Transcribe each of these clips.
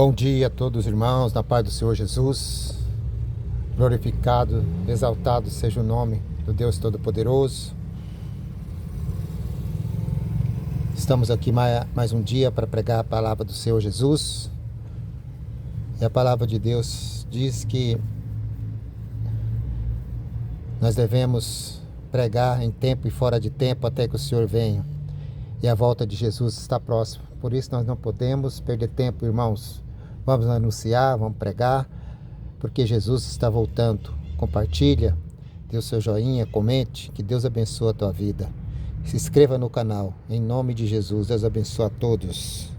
Bom dia a todos os irmãos, na paz do Senhor Jesus. Glorificado, exaltado seja o nome do Deus Todo-Poderoso. Estamos aqui mais um dia para pregar a palavra do Senhor Jesus. E a palavra de Deus diz que nós devemos pregar em tempo e fora de tempo até que o Senhor venha. E a volta de Jesus está próxima. Por isso nós não podemos perder tempo, irmãos. Vamos anunciar, vamos pregar, porque Jesus está voltando. Compartilha, dê o seu joinha, comente, que Deus abençoe a tua vida. Se inscreva no canal, em nome de Jesus. Deus abençoe a todos.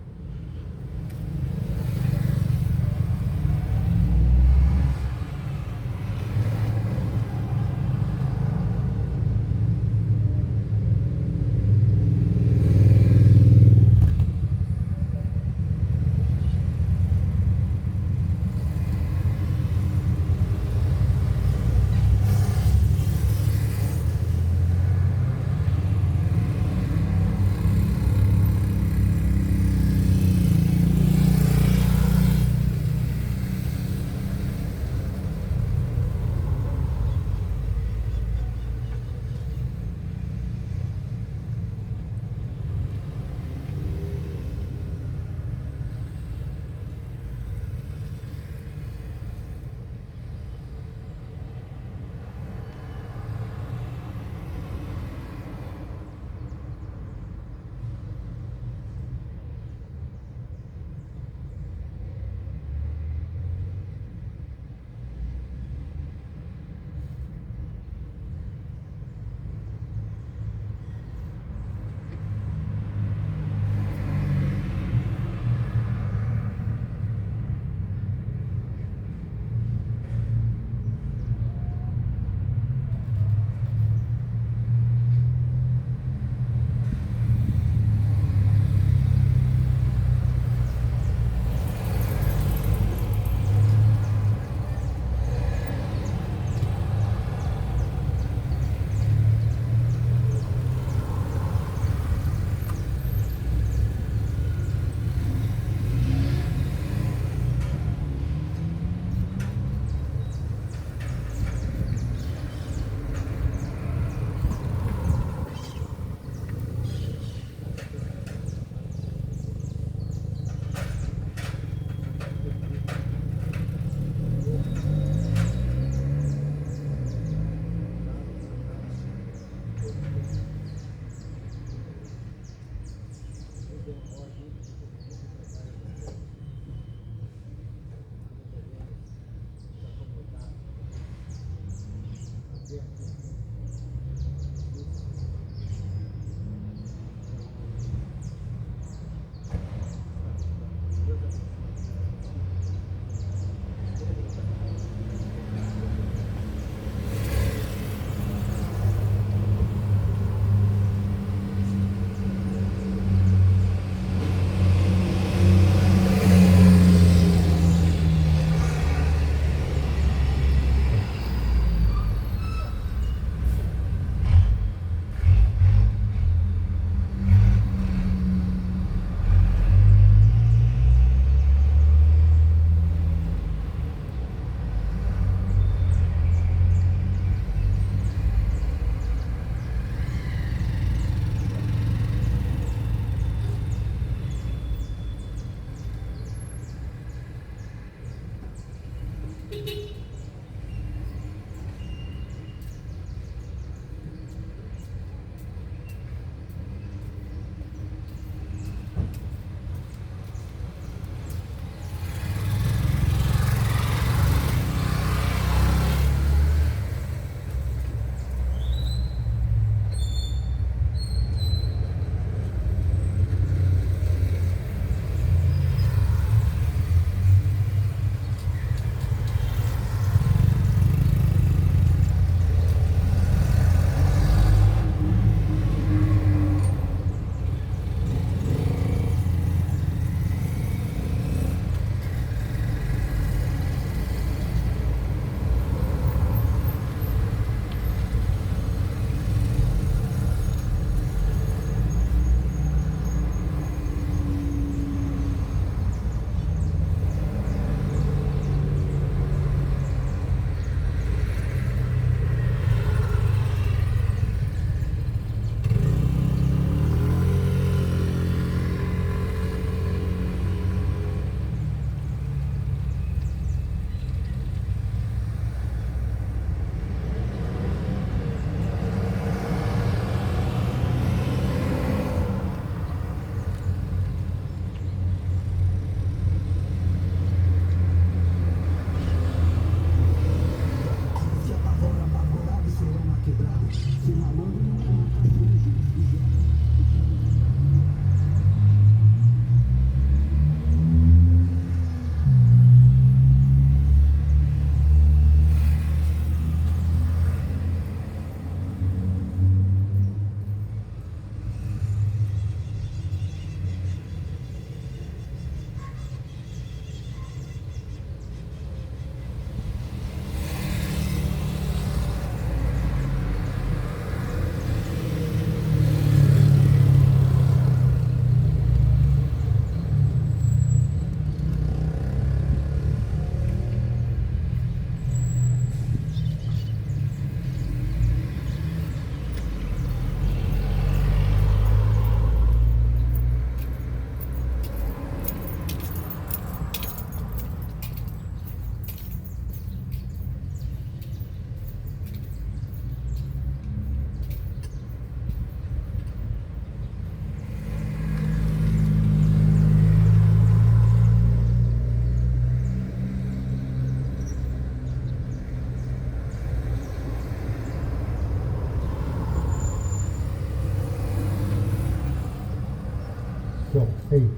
som, ei,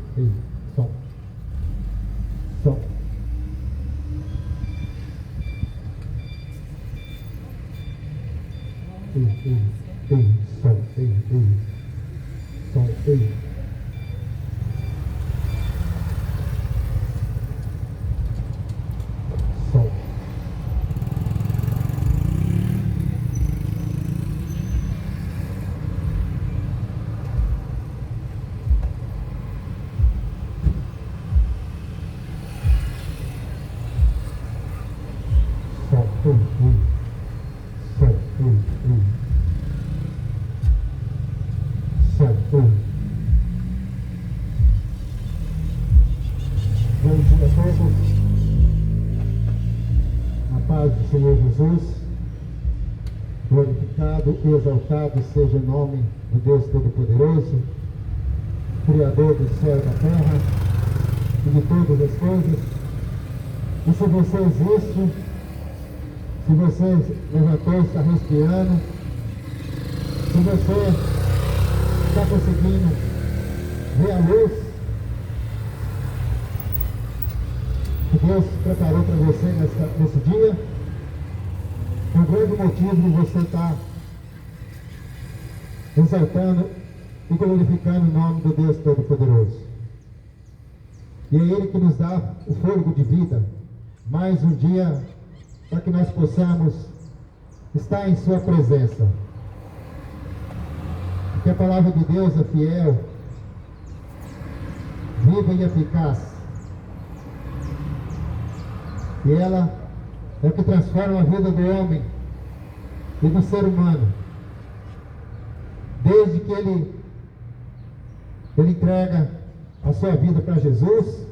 som, som. Som, som, som, som. Bom dia a todos. A paz do Senhor Jesus. Glorificado e exaltado seja o nome do Deus Todo-Poderoso, Criador do céu e da terra e de todas as coisas. E se você existe, se você levantou e está respirando, se você está conseguindo ver a luz que Deus preparou para você nesse dia, um grande motivo de você estar exaltando e glorificando o nome do Deus Todo-Poderoso. E é Ele que nos dá o fôlego de vida, mais um dia para que nós possamos estar em Sua presença. Porque a palavra de Deus é fiel, viva e eficaz. E ela é o que transforma a vida do homem e do ser humano. Desde que ele entrega a sua vida para Jesus,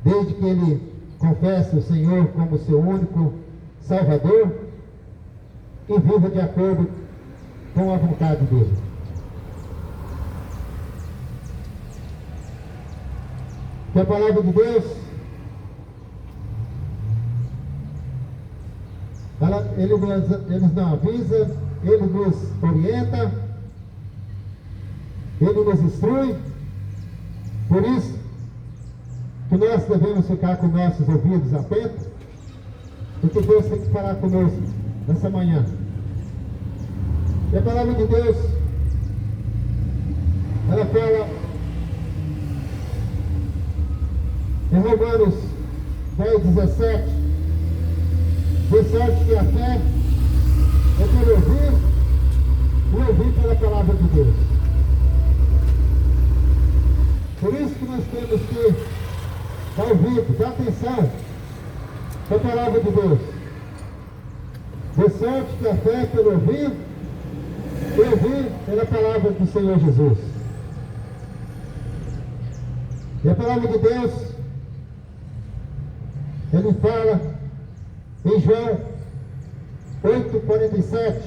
desde que ele confessa o Senhor como seu único Salvador e viva de acordo com a vontade dele. Que a palavra de Deus, ele nos avisa, ele nos orienta, ele nos instrui. Por isso que nós devemos ficar com nossos ouvidos atentos, porque Deus tem que falar conosco nessa manhã. E a palavra de Deus, ela fala em Romanos 10:17, de sorte que a fé é por ouvir e ouvir pela palavra de Deus. Por isso que nós temos que dar ouvido, dar atenção para a palavra de Deus. De sorte que a fé é pelo ouvir e ouvir pela palavra do Senhor Jesus. E a palavra de Deus, ele fala em João 8:47,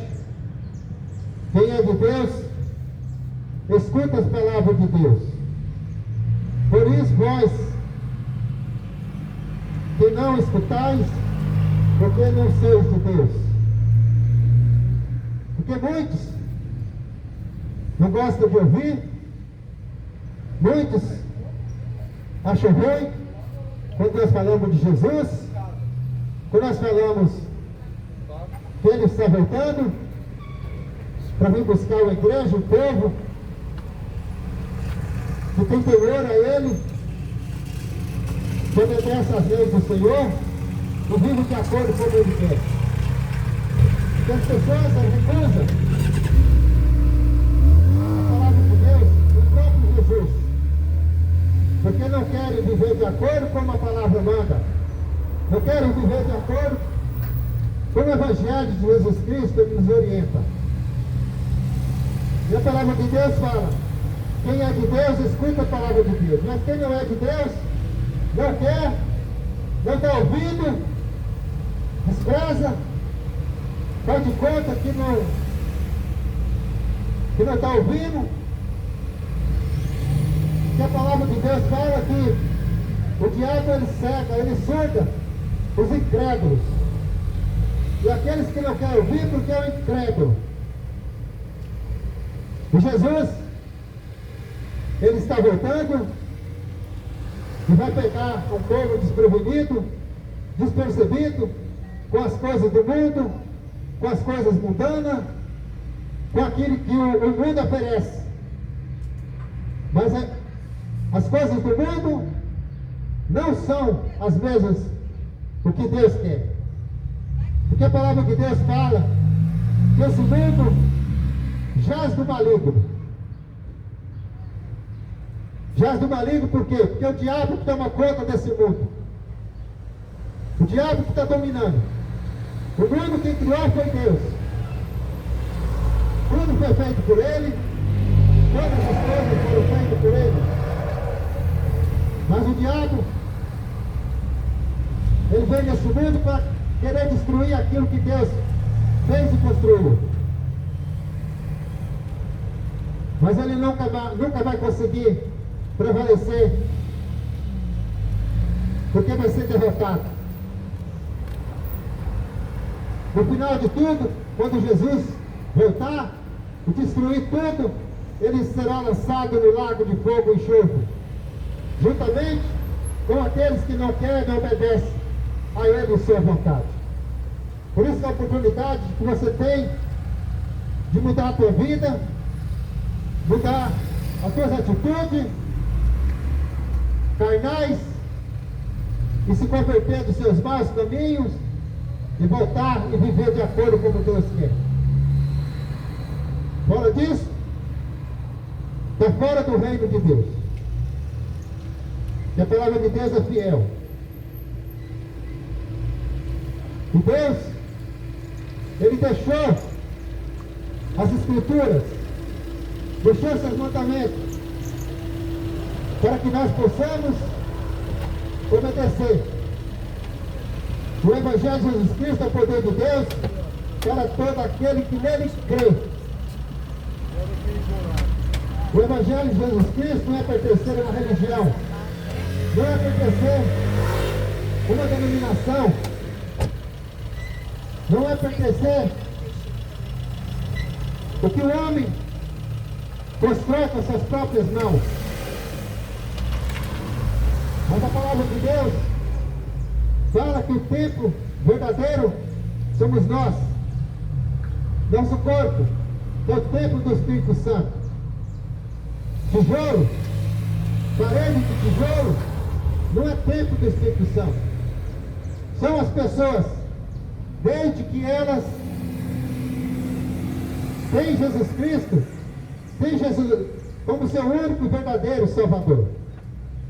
quem é de Deus, escuta as palavras de Deus. Por isso vós, que não escutais, porque não sois de Deus. Porque muitos não gostam de ouvir, muitos acham ruim quando nós falamos de Jesus, quando nós falamos que Ele está voltando para vir buscar a igreja, o povo que tem temor a Ele, que obedece às leis do Senhor e vive de acordo com o que Ele quer. Porque as pessoas recusam a palavra de Deus, o próprio Jesus, porque não querem viver de acordo com a palavra manda, não querem viver de acordo com o Evangelho de Jesus Cristo que nos orienta. E a palavra de Deus fala, quem é de Deus, escuta a palavra de Deus. Mas quem não é de Deus, não quer, não está ouvindo, despreza, faz de conta que não está ouvindo. Que a palavra de Deus fala que o diabo ele cega, ele surda os incrédulos. E aqueles que não querem ouvir porque é o incrédulo. E Jesus, ele está voltando e vai pegar um povo desprevenido, despercebido, com as coisas do mundo, com as coisas mundanas, com aquilo que o mundo oferece. Mas as coisas do mundo não são as mesmas do que Deus quer. Porque a palavra de Deus fala que esse mundo jaz do maligno. Jaz do maligno por quê? Porque o diabo que toma conta desse mundo. O diabo que está dominando. O mundo quem criou foi Deus. Tudo foi feito por Ele. Todas as coisas foram feitas por Ele. Mas o diabo, ele vem nesse mundo para querer destruir aquilo que Deus fez e construiu. Mas ele nunca vai conseguir prevalecer, porque vai ser derrotado. No final de tudo, quando Jesus voltar e destruir tudo, ele será lançado no lago de fogo e enxofre, juntamente com aqueles que não querem e obedecem a ele e sua vontade. Por isso a oportunidade que você tem de mudar a tua vida, mudar as tuas atitudes carnais e se converter dos seus maus caminhos e voltar e viver de acordo com o que Deus quer. Fora disso, está fora do reino de Deus. E a palavra de Deus é fiel. E Deus, Ele deixou as Escrituras, deixou seus mandamentos, para que nós possamos obedecer. O Evangelho de Jesus Cristo é o poder de Deus para todo aquele que nele crê. O Evangelho de Jesus Cristo não é pertencer a uma religião, não é pertencer a uma denominação, não é pertencer o que o homem constrói com suas próprias mãos. Mas a palavra de Deus fala que o templo verdadeiro somos nós. Nosso corpo é o templo do Espírito Santo. Tijolo, parede de tijolo, não é templo do Espírito Santo. São as pessoas, desde que elas têm Jesus Cristo, têm Jesus como seu único e verdadeiro Salvador.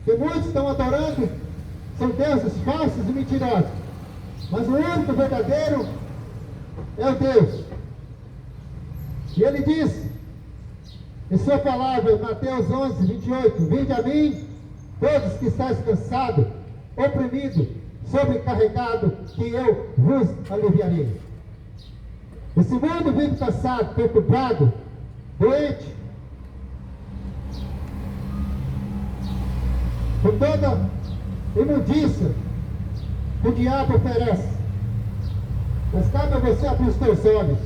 Que muitos estão adorando são deuses falsos e mentirosos, mas o único verdadeiro é o Deus. E ele diz em sua palavra, Mateus 11, 28, vinde a mim, todos que estáis cansados, oprimidos, sobrecarregados, que eu vos aliviarei. Esse mundo vive cansado, perturbado, doente, com toda imundícia que o diabo oferece. Mas cabe a você abrir os teus olhos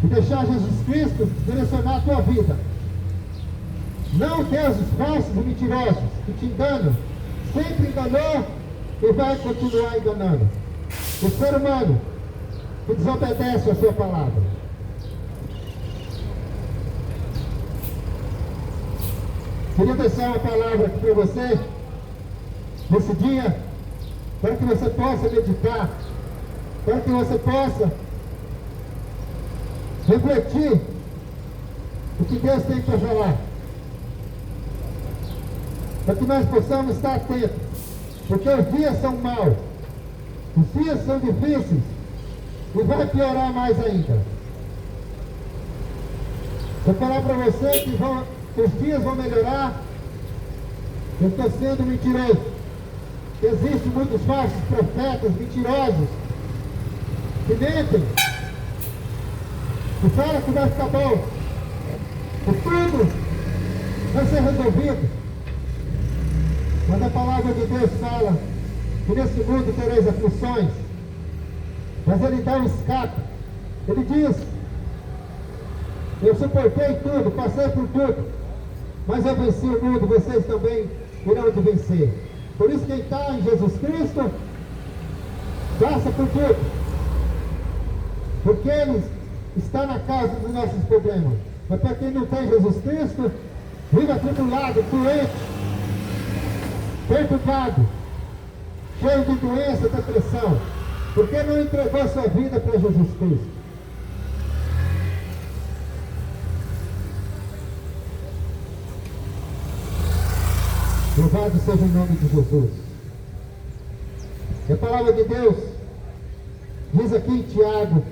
e deixar Jesus Cristo direcionar a tua vida. Não deuses falsos e mentirosos que te enganam, sempre enganou e vai continuar enganando. O ser humano que desobedece a sua palavra. Queria deixar uma palavra aqui para você, nesse dia, para que você possa meditar, para que você possa refletir o que Deus tem para falar, para que nós possamos estar atentos, porque os dias são maus, os dias são difíceis, e vai piorar mais ainda. Vou falar para você que os dias vão melhorar. Eu estou sendo mentiroso. Existem muitos falsos profetas mentirosos que mentem, que falam que vai ficar bom, que tudo vai ser resolvido. Mas a palavra de Deus fala que nesse mundo tereis aflições, mas Ele dá um escape. Ele diz Eu suportei tudo, passei por tudo, mas eu venci o mundo, vocês também irão de vencer. Por isso quem está em Jesus Cristo, passa por tudo, porque Ele está na causa dos nossos problemas. Mas para quem não tem Jesus Cristo, vive atribulado, doente, perturbado, cheio de doença, depressão, porque não entregou sua vida para Jesus Cristo. Louvado seja o nome de Jesus. E a palavra de Deus diz aqui em Tiago,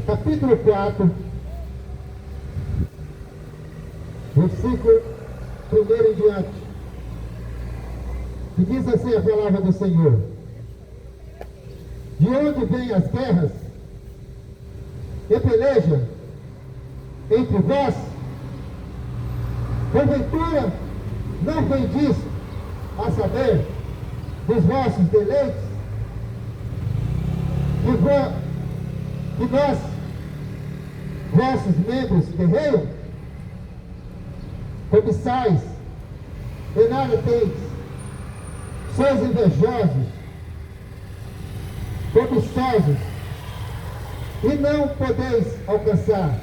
capítulo 4, versículo 1 em diante, que diz assim a palavra do Senhor: de onde vêm as guerras e peleja entre vós? Porventura não vem disso, a saber, dos vossos deleites, que nós, vossos membros guerreiam? Cobiçais e nada tendes, sois invejosos, cobiçosos, e não podeis alcançar.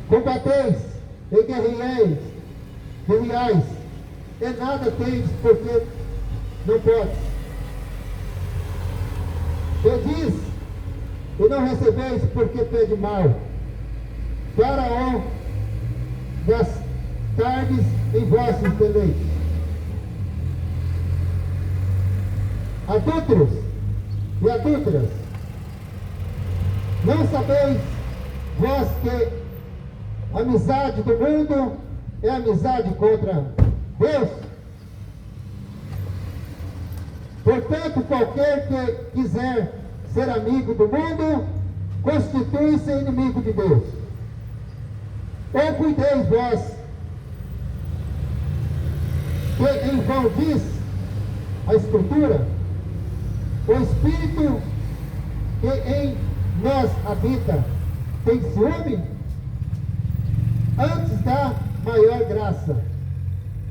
Combateis e guerreais, e nada tendes, porque não podes. Pedis e não recebeis, porque pede mal, para o gastardes em vossos deleites. Adúlteros e adúlteras, não sabeis vós que a amizade do mundo é amizade contra Deus? Portanto, qualquer que quiser ser amigo do mundo, constitui-se inimigo de Deus. Ou cuideis vós, que em vão diz a Escritura, o Espírito que em nós habita tem ciúme? Antes da maior graça.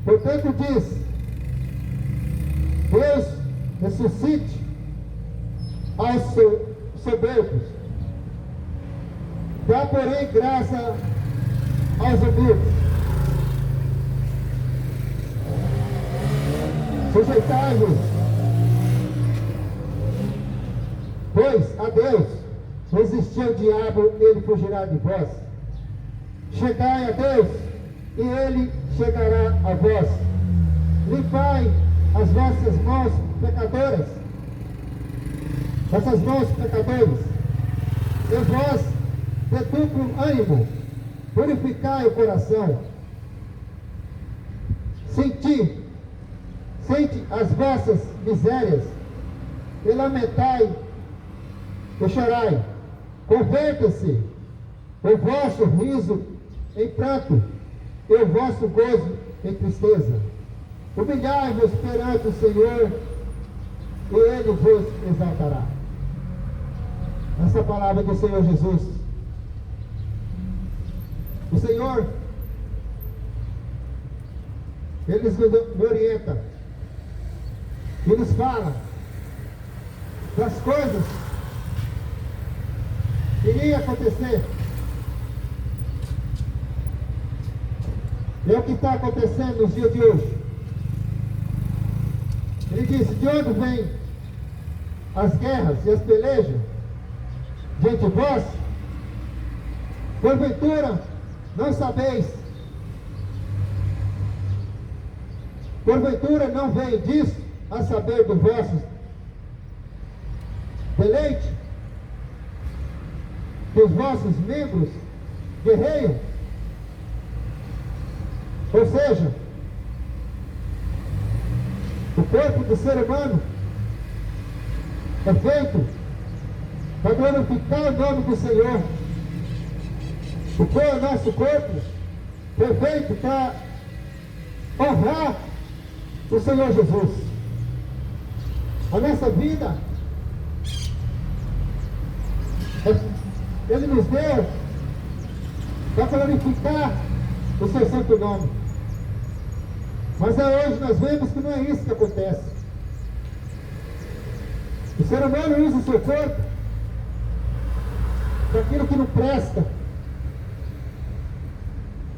Portanto diz, Deus ressuscite aos soberbos, dá porém graça aos humildes. Sujeitai-vos, pois, a Deus. Resistir ao diabo, ele fugirá de vós. Chegai a Deus, e ele chegará a vós. Limpai as vossas mãos pecadoras, vossas mãos pecadores, e vós de duplo ânimo, purificai o coração. Sente as vossas misérias, e lamentai e chorai. Converta-se o vosso riso em pranto, e o vosso gozo em tristeza. Humilhai-vos perante o Senhor, e Ele vos exaltará. Essa palavra do Senhor Jesus. O Senhor, Ele nos orienta e nos fala das coisas que iriam acontecer. É o que está acontecendo nos dias de hoje. Ele disse: de onde vêm as guerras e as pelejas diante de vós? Porventura não sabeis? Porventura não vem disso, a saber dos vossos deleites? Que os vossos membros guerreiam? Ou seja, o corpo do ser humano é feito para glorificar o nome do Senhor. O nosso corpo foi feito para honrar o Senhor Jesus. A nossa vida Ele nos deu para glorificar o seu santo nome. Mas hoje nós vemos que não é isso que acontece. O ser humano usa o seu corpo para aquilo que não presta,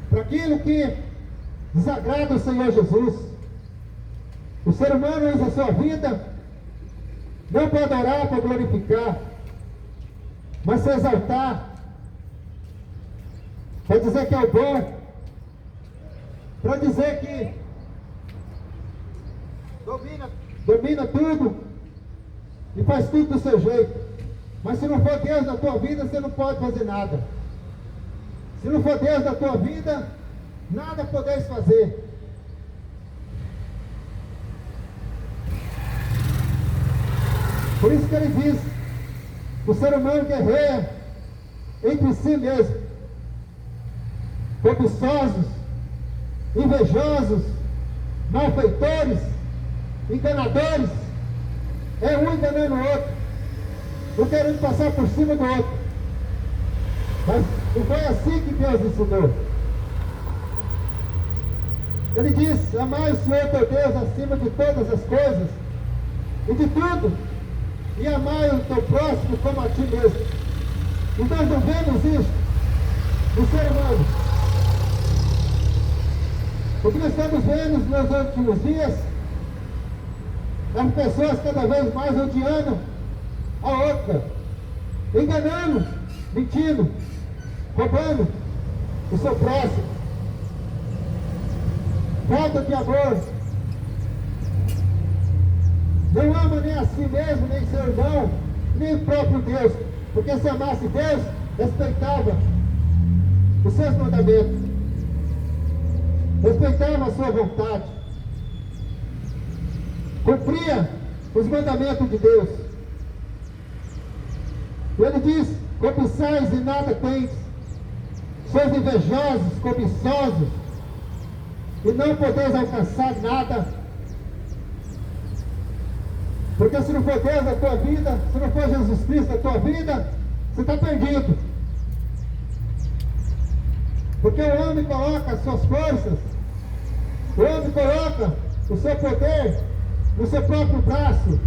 para aquilo que desagrada o Senhor Jesus. O ser humano usa a sua vida não para adorar, para glorificar, mas para exaltar, para dizer que é o bom, para dizer que domina tudo e faz tudo do seu jeito. Mas se não for Deus na tua vida, você não pode fazer nada. Se não for Deus na tua vida, nada podeis fazer. Por isso que ele diz: o ser humano guerreia entre si mesmo, cobiçosos, invejosos, malfeitores, enganadores, é um enganando o outro, um querendo passar por cima do outro. Mas não foi assim que Deus ensinou. Ele diz: amai o Senhor teu Deus acima de todas as coisas e de tudo, e amai o teu próximo como a ti mesmo. E nós não vemos isso no ser humano. O que nós estamos vendo nos últimos dias, as pessoas cada vez mais odiando a outra, enganando, mentindo, roubando o seu próximo. Falta de amor. Não ama nem a si mesmo, nem seu irmão, nem o próprio Deus. Porque se amasse Deus, respeitava os seus mandamentos, respeitava a sua vontade, cumpria os mandamentos de Deus. E ele diz: cobiçais e nada tens, sois invejosos, cobiçosos, e não podeis alcançar nada. Porque se não for Deus na tua vida, se não for Jesus Cristo na tua vida, você está perdido. Porque o homem coloca as suas forças, o homem coloca o seu poder no seu próprio braço.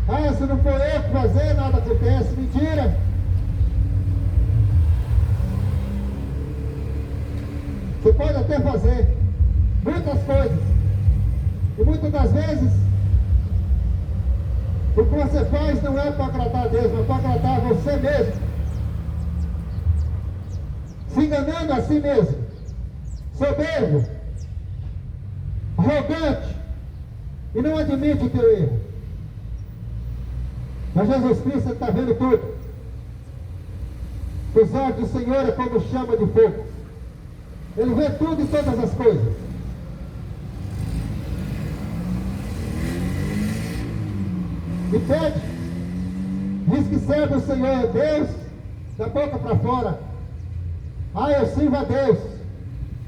Ah, se não for eu que fazer, nada acontece. Mentira! Você pode até fazer muitas coisas, e muitas das vezes o que você faz não é para agradar a Deus, mas para agradar a você mesmo, se enganando a si mesmo, soberbo, arrogante, e não admite o teu erro. Mas Jesus Cristo está vendo tudo. Os olhos do Senhor é como chama de fogo. Ele vê tudo e todas as coisas. E pede, diz que serve o Senhor Deus da boca para fora. Ah, eu sirvo a Deus.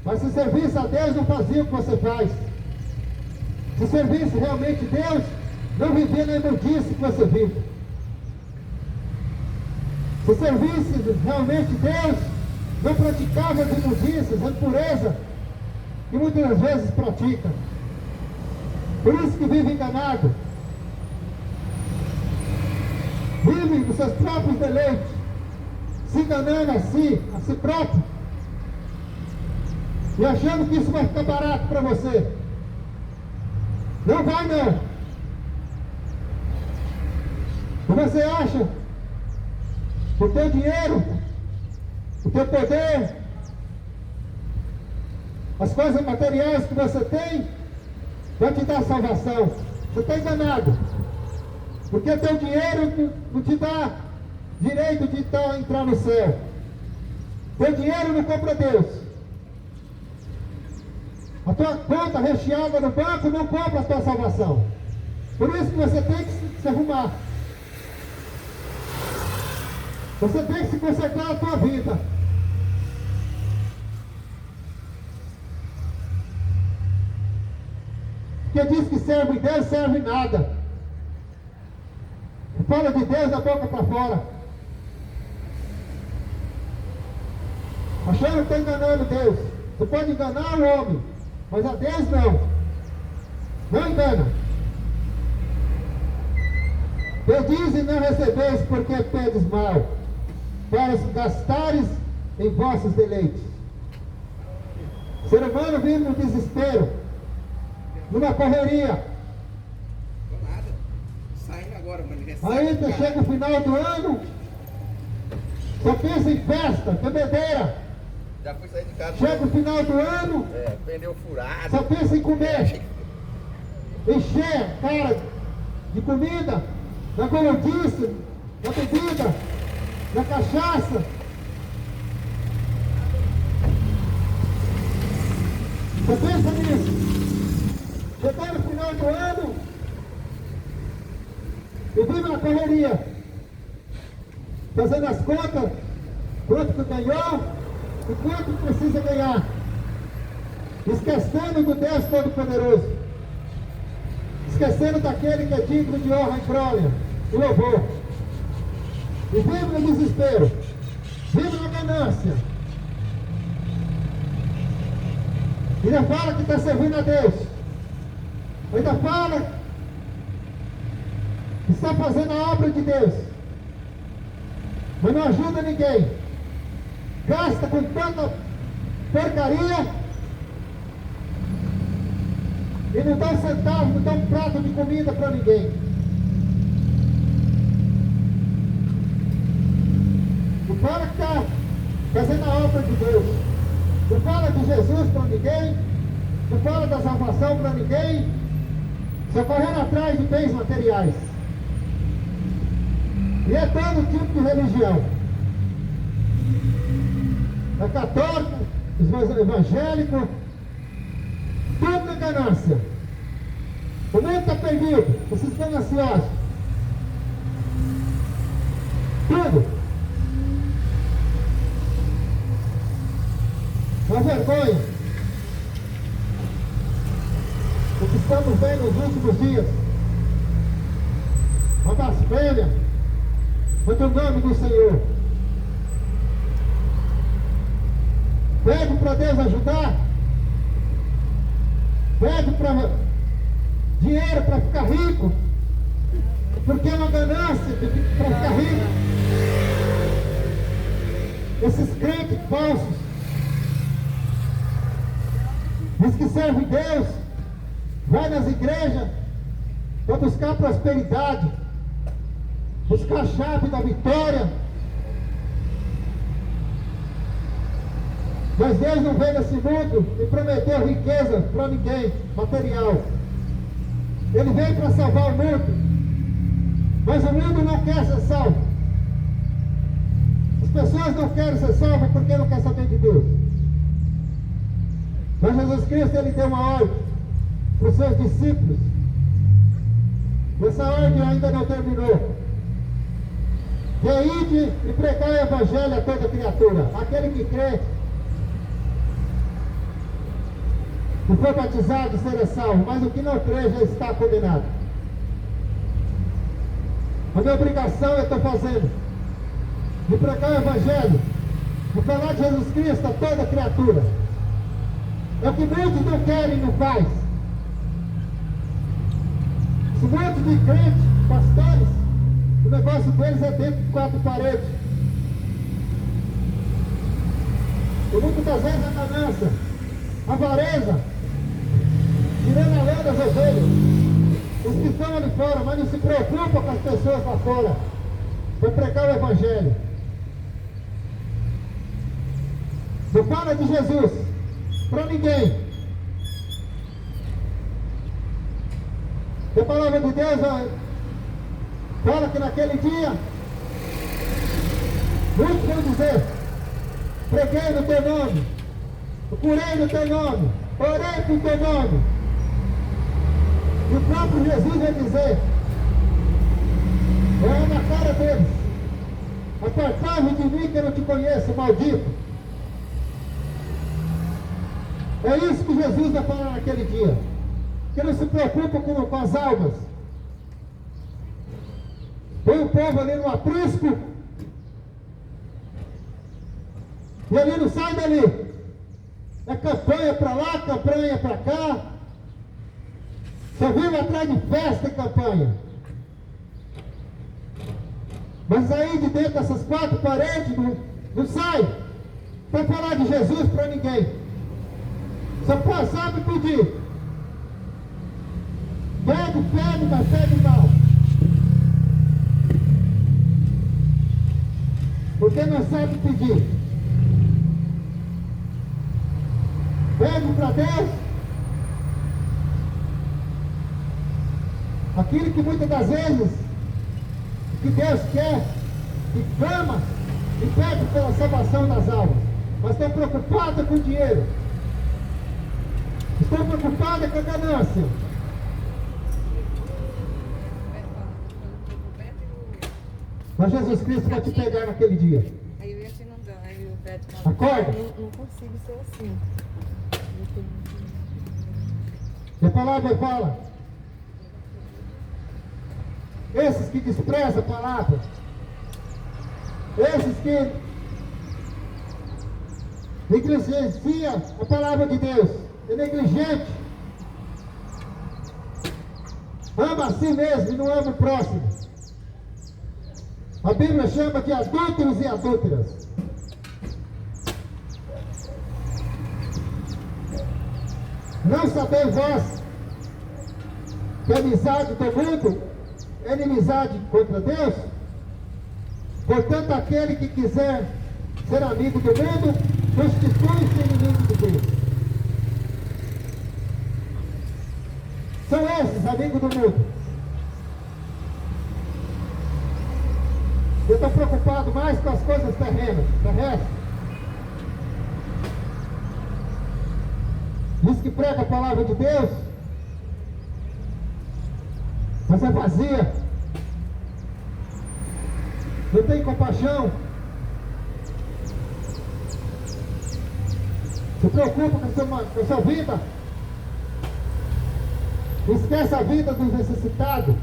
Mas se servisse a Deus, não fazia o que você faz. Se servisse realmente Deus, não vivia na imundice que você vive. Se servisse realmente Deus, não praticava as imundícias, a impureza, que muitas vezes pratica. Por isso que vive enganado. Vive dos seus próprios deleites, se enganando a si próprio, e achando que isso vai ficar barato para você. Não vai não. E você acha que o teu dinheiro, o teu poder, as coisas materiais que você tem, vai te dar salvação. Você está enganado. Porque teu dinheiro não te dá direito de entrar no céu. Teu dinheiro não compra Deus. A tua conta recheada no banco não compra a tua salvação. Por isso que você tem que se arrumar. Você tem que se consertar na tua vida. Porque diz que serve Deus, serve nada. Fala de Deus da boca para fora. achando que está enganando Deus. Você pode enganar o homem, mas a Deus não. Não engana. Pedis e não recebeis, porque pedes mal, para gastares em vossos deleites. O ser humano vive no desespero, numa correria. Saindo agora, mano. Aí chega o final do ano, só pensa em festa, bebedeira. Já fui sair de casa. Chega o final do ano, pneu furado. só pensa em comer. Encher a cara de comida, na gordice, na bebida, na cachaça. Você pensa nisso? Chegou no final do ano e vive na correria, fazendo as contas, quanto que ganhou e quanto precisa ganhar, esquecendo do Deus Todo-Poderoso, esquecendo daquele que é digno de honra e glória e louvor, e vive no desespero, vive na ganância, ainda fala que está servindo a Deus, ainda fala que está fazendo a obra de Deus, mas não ajuda ninguém, gasta com tanta porcaria e não dá um centavo, não dá um prato de comida para ninguém. Não fala que está fazendo a obra de Deus, não fala de Jesus para ninguém, não fala da salvação para ninguém, só correndo atrás de bens materiais. E é todo tipo de religião. É católico, evangélico, tudo na ganância. O mundo está perdido, vocês estão ansiosos. Tudo. Uma vergonha. O que estamos vendo nos últimos dias. Uma blasfêmia contra o nome do Senhor. Pede para Deus ajudar. Pede para dinheiro para ficar rico. Porque é uma ganância para ficar rico. Esses crentes falsos diz que serve Deus, vai nas igrejas para buscar prosperidade, buscar a chave da vitória. Mas Deus não veio nesse mundo e prometeu riqueza para ninguém, material. Ele veio para salvar o mundo, mas o mundo não quer ser salvo. As pessoas não querem ser salvas porque não querem saber de Deus. Mas Jesus Cristo, ele deu uma ordem para os seus discípulos. Essa ordem ainda não terminou. De ide e pregar o evangelho a toda criatura. Aquele que crê e foi batizado será salvo, mas o que não crê já está condenado. A minha obrigação eu estou fazendo de pregar o evangelho, de falar de Jesus Cristo a toda criatura. É o que muitos não querem e não faz. Esse monte de crentes, pastores, o negócio deles é dentro de 4 paredes. E muitas das vezes a ganância, a avareza, tirando a lã das ovelhas. Os que estão ali fora, mas não se preocupam com as pessoas lá fora, para pregar o evangelho. Não fala de Jesus para ninguém. A palavra de Deus fala que naquele dia muitos vão dizer: preguei no teu nome, curei no teu nome, orei no teu nome. E o próprio Jesus vai dizer, na cara deles: apartai-vos de mim que eu não te conheço, maldito. É isso que Jesus vai falar naquele dia. Que não se preocupa com as almas. Põe o povo ali no aprisco. E ele não sai dali. É campanha para lá, campanha para cá. Só vive atrás de festa e campanha. Mas aí de dentro dessas quatro paredes não sai para falar de Jesus para ninguém. Só sabe pedir. Pede, mas pede mal. Porque não sabe pedir. Pede para Deus aquilo que muitas das vezes que Deus quer, e clama e pede pela salvação das almas, mas estão preocupados com o dinheiro, estão preocupados com a ganância. Mas Jesus Cristo vai te pegar naquele dia. Aí eu ia te inundar, aí o Beto falou, Acorda. não consigo ser assim. E a palavra fala: esses que desprezam a palavra, esses que negligenciam a palavra de Deus, é negligente, ama a si mesmo e não ama o próximo. A Bíblia chama de adúlteros e adúlteras. Não sabeis vós que a amizade do mundo é inimizade contra Deus? Portanto, aquele que quiser ser amigo do mundo, constitui-se inimigo de Deus. São esses amigos do mundo. Eu estou preocupado mais com as coisas terrestres. Diz que prega a palavra de Deus, mas é vazia. Não tem compaixão. Se preocupa com a sua vida. Esquece a vida dos necessitados.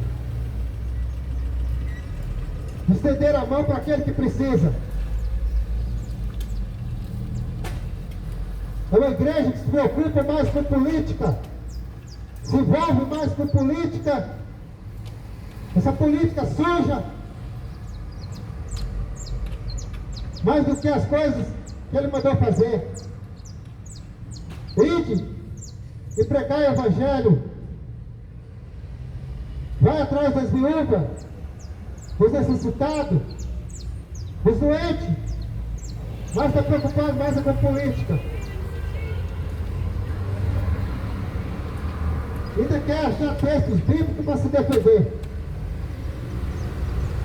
Estender a mão para aquele que precisa. É uma igreja que se preocupa mais com política, se envolve mais com política, essa política suja, mais do que as coisas que ele mandou fazer. Ide e pregai o evangelho. Vai atrás das viúvas, dos necessitados, dos doentes, mas está preocupado mais com política. Ainda quer achar textos bíblicos para se defender.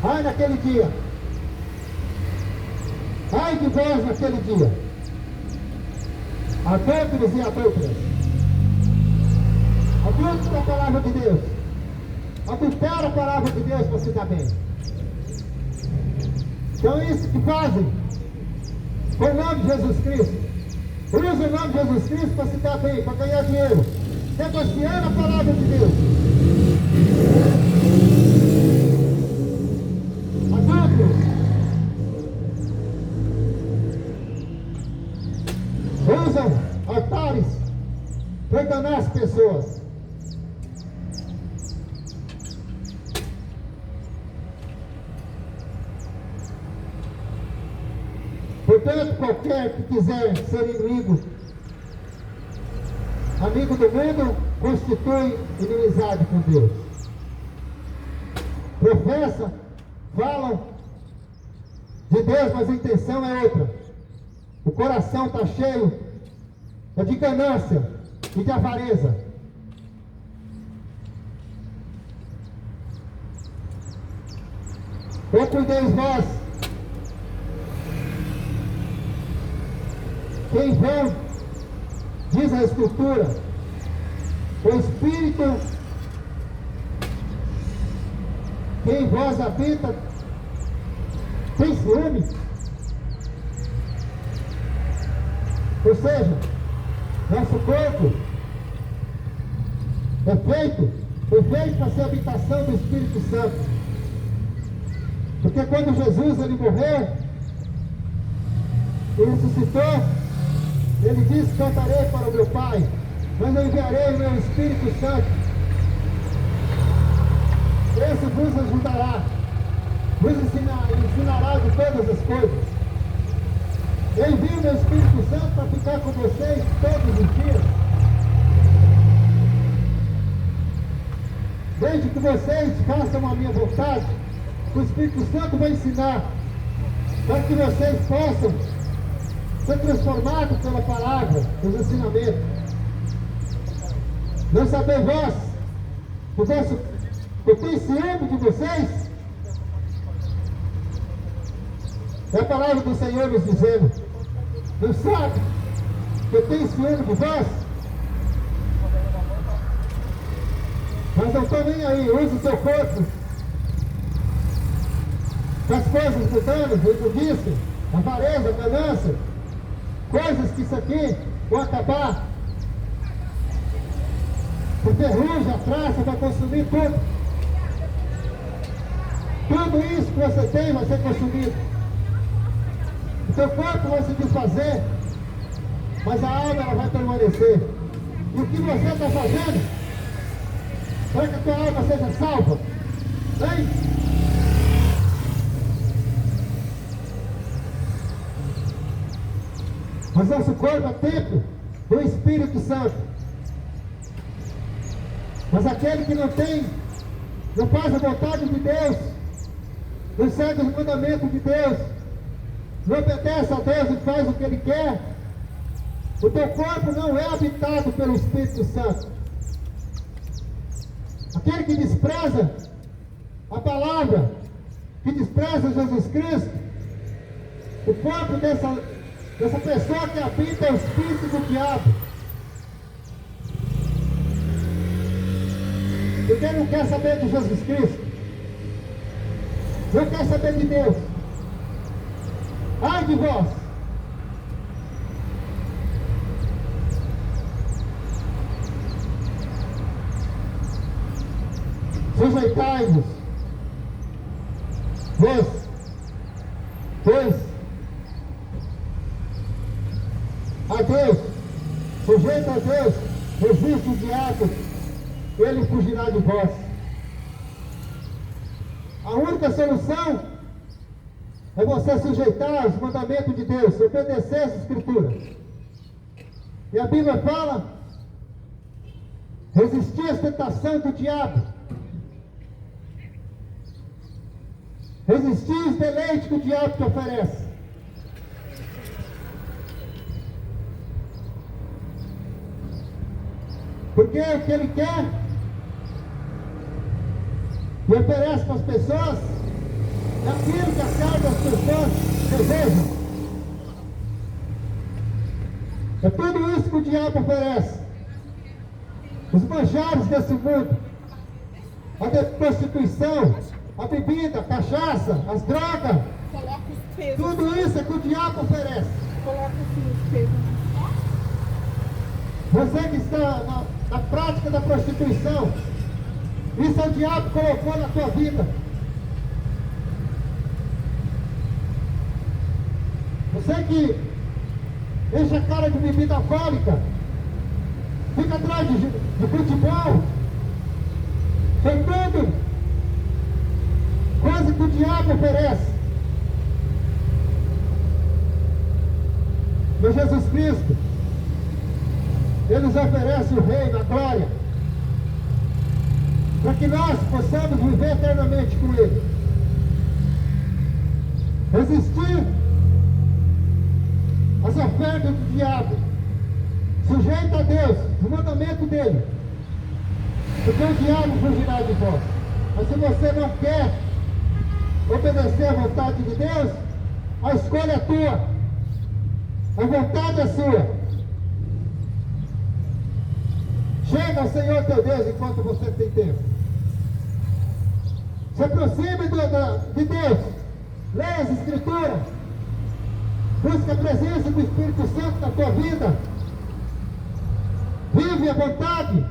Ai naquele dia. Ai de vós naquele dia. Adúlteros e adúlteras. Adúlteros da palavra de Deus. Adultera a palavra de Deus para se dar bem. Então é isso que fazem com o nome de Jesus Cristo. Usa o nome de Jesus Cristo para se dar bem, para ganhar dinheiro, negociando a palavra de Deus. Adultos usam altares para enganar as pessoas. Portanto, qualquer que quiser ser inimigo, amigo do mundo, constitui inimizade com Deus. Professa, falam de Deus, mas a intenção é outra. O coração está cheio de ganância e de avareza. Ou cuideis vós, que em vão, diz a Escritura, o Espírito que em vós habita tem ciúme. Ou seja, nosso corpo foi feito para ser a habitação do Espírito Santo. Porque quando Jesus ele morreu, e ressuscitou, ele disse: cantarei para o meu Pai, mas eu enviarei o meu Espírito Santo. Esse vos ajudará, vos ensinará de todas as coisas. Eu envio o meu Espírito Santo para ficar com vocês todos os dias. Desde que vocês façam a minha vontade, o Espírito Santo vai ensinar, para que vocês possam ser transformados pela palavra, dos ensinamentos. Não sabeis vós, eu tenho ciúme de vocês? É a palavra do Senhor nos dizendo: não sabe que eu tenho ciúme de vós? Mas não estou nem aí, use o seu corpo. As coisas mudando, a imundícia, a avareza, a ganância, coisas que isso aqui vão acabar. O ferrugem, a traça vai consumir tudo. Tudo isso que você tem vai ser consumido. O teu corpo vai se desfazer, mas a alma ela vai permanecer. E o que você está fazendo para que a tua alma seja salva? Hein? Mas nosso corpo é templo do Espírito Santo. Mas aquele que não faz a vontade de Deus, não segue os mandamentos de Deus, não obedece a Deus e faz o que Ele quer, o teu corpo não é habitado pelo Espírito Santo. Aquele que despreza a palavra, que despreza Jesus Cristo, o corpo dessa pessoa que habita é o espírito do diabo. E quem não quer saber de Jesus Cristo, não quer saber de Deus, ai de vós. Sujeitai-vos, pois a Deus, sujeito a Deus, resiste o diabo, ele fugirá de vós. A única solução é você sujeitar os mandamentos de Deus, obedecer as Escrituras. E a Bíblia fala: resistir às tentações do diabo, resistir aos deleites que o diabo te oferece. Porque o que ele quer e oferece para as pessoas é aquilo que a carne das pessoas desejam. É tudo isso que o diabo oferece. Os manjares desse mundo, a prostituição, a bebida, a cachaça, as drogas, Coloca os pesos. tudo isso é que o diabo oferece. Coloca assim os pesos. Você que está na prática da prostituição, isso é o diabo que colocou na tua vida. Você que enche a cara de bebida alcoólica, fica atrás de futebol, tem tudo coisa que o diabo oferece. Mas Jesus Cristo, Ele nos oferece o reino, a glória, para que nós possamos viver eternamente com Ele. Resistir às ofertas do diabo, sujeito a Deus, o mandamento dele, porque o diabo fugirá de vós. Mas se você não quer obedecer à vontade de Deus, a escolha é tua, a vontade é sua. Chega ao Senhor teu Deus enquanto você tem tempo. Se aproxime de Deus. Leia as Escrituras. Busque a presença do Espírito Santo na tua vida. Vive a vontade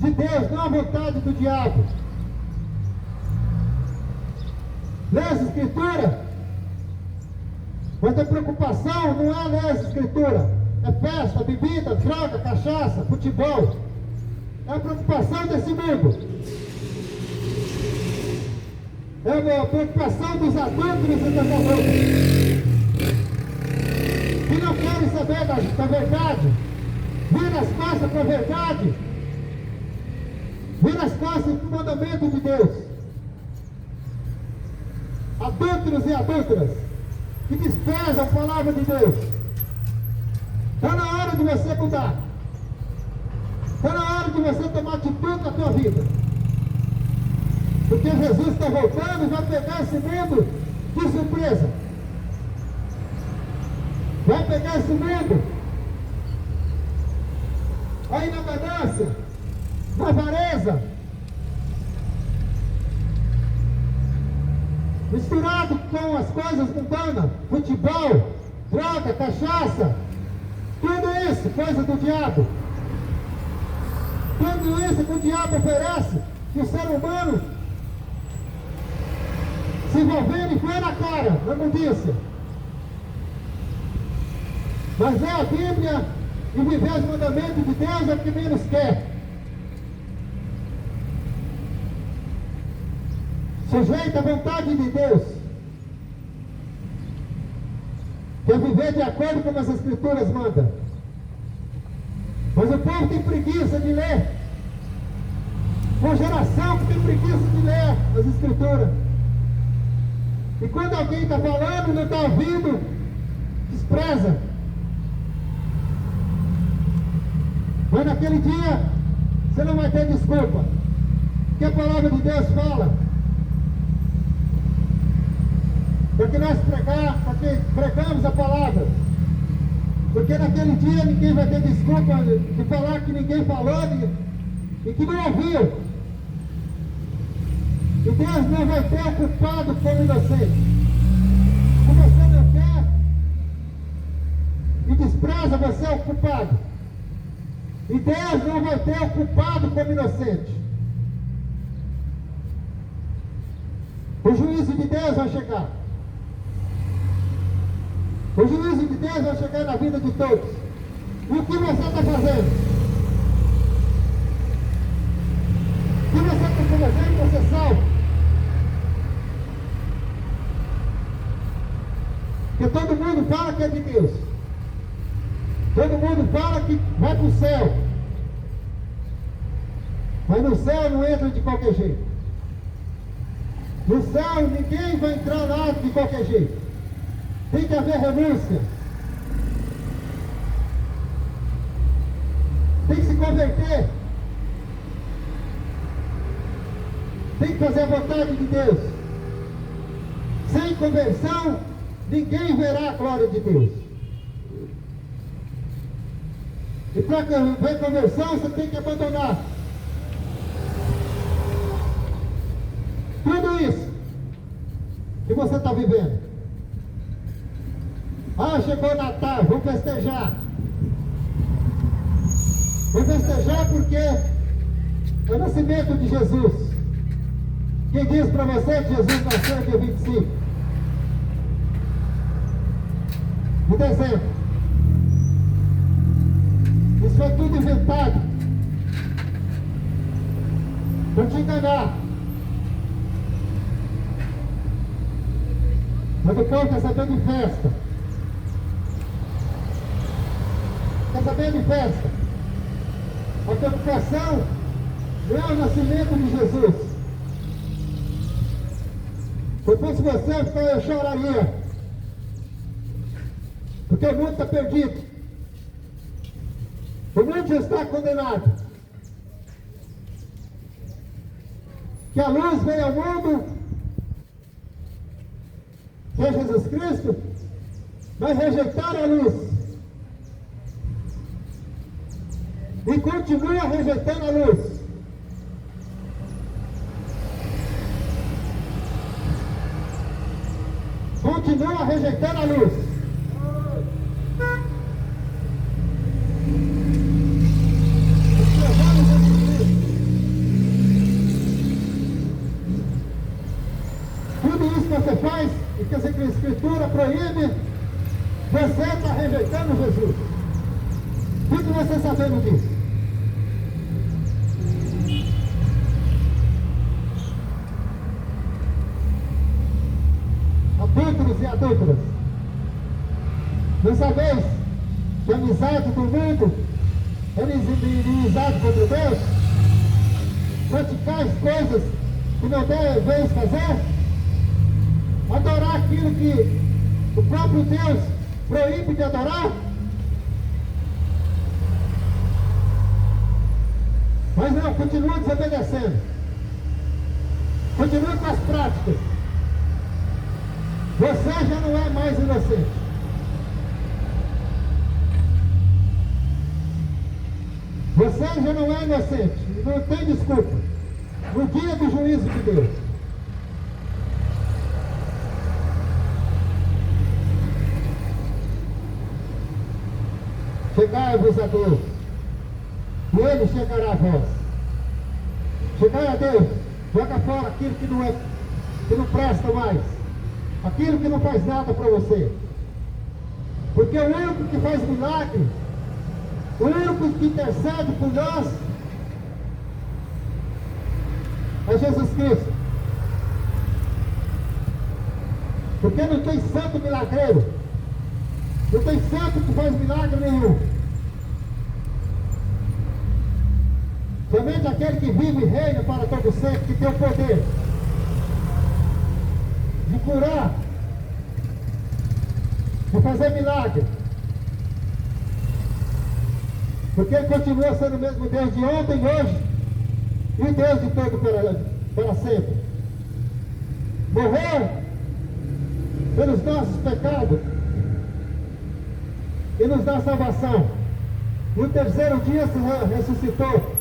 de Deus, não a vontade do diabo. Leia as Escrituras. Mas a preocupação não é ler as escrituras. É festa, bebida, droga, cachaça, futebol. É a preocupação desse mundo. É a preocupação dos adultos e das adultas. Que não querem saber da verdade. Vira as costas para a verdade. Vira as costas para o mandamento de Deus. Adúlteros e adúlteras que desprezam a palavra de Deus. Está na hora de você mudar. Está na hora de você tomar atitude na tua vida. Porque Jesus está voltando e vai pegar esse mundo de surpresa. Vai pegar esse mundo aí na ganância, na avareza, misturado com as coisas mundanas, futebol, droga, cachaça, tudo isso, coisa do diabo. Tudo isso que o diabo oferece, que o ser humano se envolvendo e foi na cara, na imundícia. Mas ler a Bíblia e viver os mandamentos de Deus é o que menos quer. Sujeito à vontade de Deus. Quer viver de acordo com as Escrituras mandam. Mas o povo tem preguiça de ler. Uma geração que tem preguiça de ler as Escrituras. E quando alguém está falando e não está ouvindo, despreza. Mas naquele dia, você não vai ter desculpa. Porque a palavra de Deus fala. Porque nós pregamos a palavra. Porque naquele dia ninguém vai ter desculpa de falar que ninguém falou e que não ouviu. E Deus não vai ter o culpado como inocente. Se você não quer e despreza, você é o culpado. E Deus não vai ter o culpado como inocente. O juízo de Deus vai chegar. O juízo de Deus vai chegar na vida de todos. E o que você está fazendo? O que você está fazendo para ser salvo? Porque todo mundo fala que é de Deus. Todo mundo fala que vai para o céu. Mas no céu não entra de qualquer jeito. No céu ninguém vai entrar lá de qualquer jeito. Tem que haver renúncia. Tem que se converter. Tem que fazer a vontade de Deus. Sem conversão, ninguém verá a glória de Deus. E para ver conversão, você tem que abandonar tudo isso que você está vivendo. Ah, chegou o Natal, vamos festejar. Vamos festejar porque é o nascimento de Jesus. Quem diz para você que Jesus nasceu dia 25 de dezembro? Isso foi tudo inventado para te enganar. Mas o povo quer saber de festa. Quer saber de festa? A preocupação não é o nascimento de Jesus. Se eu fosse você, eu choraria. Porque o mundo está perdido. O mundo já está condenado. Que a luz veio ao mundo, que é Jesus Cristo, mas rejeitaram a luz. E continua rejeitando a luz. Continua rejeitando a luz. Tudo isso que você faz e que a Escritura proíbe, Mesmo você sabendo disso. Adúlteros e adúlteras, não sabeis que a amizade do mundo é inimizade contra Deus? Praticais coisas que não deveis fazer? Adorar aquilo que o próprio Deus proíbe de adorar? Mas não, continua desobedecendo. Continua com as práticas. Você já não é mais inocente. Você já não é inocente. Não tem desculpa. No dia do juízo de Deus. Chegai-vos a Deus, e Ele chegará a vós. Chegai a Deus, joga fora aquilo que não presta mais, aquilo que não faz nada para você. Porque o único que faz milagre, o único que intercede por nós, é Jesus Cristo. Porque não tem santo milagreiro. Não tem santo que faz milagre nenhum. Somente aquele que vive e reina para todo sempre, que tem o poder de curar, de fazer milagre. Porque Ele continua sendo o mesmo Deus de ontem, hoje e o Deus de todo para sempre. Morreu pelos nossos pecados e nos dá salvação. E o terceiro dia se ressuscitou.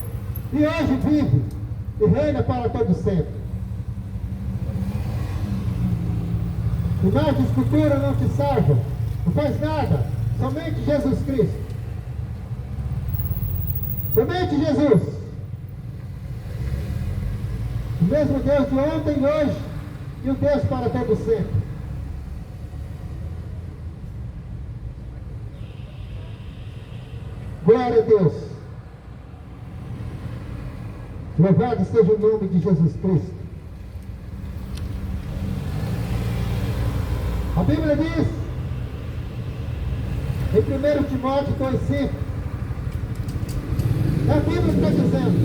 E hoje vive e reina para todo sempre. O mais de escultura não te salva, não faz nada, somente Jesus Cristo. Somente Jesus. O mesmo Deus de ontem, hoje e o Deus para todo sempre. Glória a Deus. Louvado seja o nome de Jesus Cristo. A Bíblia diz, em 1 Timóteo 2,5, a Bíblia está dizendo,